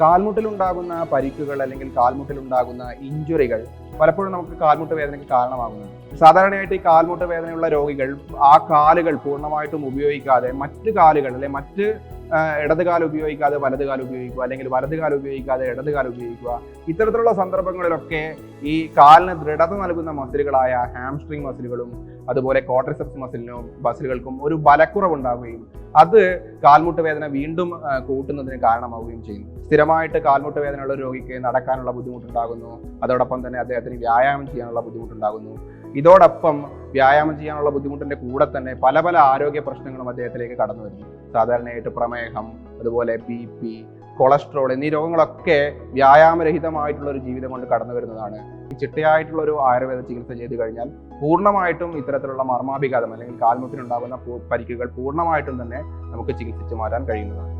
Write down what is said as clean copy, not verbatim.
കാൽമുട്ടിലുണ്ടാകുന്ന പരിക്കുകൾ അല്ലെങ്കിൽ കാൽമുട്ടിലുണ്ടാകുന്ന ഇഞ്ചുറികൾ പലപ്പോഴും നമുക്ക് കാൽമുട്ട് വേദനയ്ക്ക് കാരണമാകുന്നുണ്ട്. സാധാരണയായിട്ട് ഈ കാൽമുട്ട് വേദനയുള്ള രോഗികൾ ആ കാലുകൾ പൂർണ്ണമായിട്ടും ഉപയോഗിക്കാതെ മറ്റ് കാലുകൾ അല്ലെങ്കിൽ മറ്റ് ഇടത് കാലം ഉപയോഗിക്കാതെ വലത് കാലം ഉപയോഗിക്കുക, അല്ലെങ്കിൽ വലത് കാലം ഉപയോഗിക്കാതെ ഇടത് കാലം ഉപയോഗിക്കുക. ഇത്തരത്തിലുള്ള സന്ദർഭങ്ങളിലൊക്കെ ഈ കാലിന് ദൃഢത നൽകുന്ന മസിലുകളായ ഹാംസ്ട്രിങ് മസിലുകളും അതുപോലെ ക്വാഡ്രിസെപ്സ് മസിലുകൾക്കും ഒരു ബലക്കുറവുണ്ടാവുകയും അത് കാൽമുട്ട് വേദന വീണ്ടും കൂട്ടുന്നതിന് കാരണമാവുകയും ചെയ്യുന്നു. സ്ഥിരമായിട്ട് കാൽമുട്ട് വേദനയുള്ള രോഗിക്ക് നടക്കാനുള്ള ബുദ്ധിമുട്ടുണ്ടാകുന്നു. അതോടൊപ്പം തന്നെ അദ്ദേഹത്തിന് വ്യായാമം ചെയ്യാനുള്ള ബുദ്ധിമുട്ടുണ്ടാകുന്നു. ഇതോടൊപ്പം വ്യായാമം ചെയ്യാനുള്ള ബുദ്ധിമുട്ടിന്റെ കൂടെ തന്നെ പല പല ആരോഗ്യ പ്രശ്നങ്ങളും അദ്ദേഹത്തിലേക്ക് കടന്നു വരുന്നു. സാധാരണയായിട്ട് പ്രമേഹം, അതുപോലെ BP, കൊളസ്ട്രോൾ എന്നീ രോഗങ്ങളൊക്കെ വ്യായാമരഹിതമായിട്ടുള്ള ഒരു ജീവിതം കൊണ്ട് കടന്നു വരുന്നതാണ്. ചിട്ടയായിട്ടുള്ള ഒരു ആയുർവേദ ചികിത്സ ചെയ്തു കഴിഞ്ഞാൽ പൂർണ്ണമായിട്ടും ഇത്തരത്തിലുള്ള മർമാഭിഘാതം അല്ലെങ്കിൽ കാൽമുട്ടിനുണ്ടാകുന്ന പരിക്കുകൾ പൂർണ്ണമായിട്ടും തന്നെ നമുക്ക് ചികിത്സിച്ച് മാറ്റാൻ കഴിയുന്നതാണ്.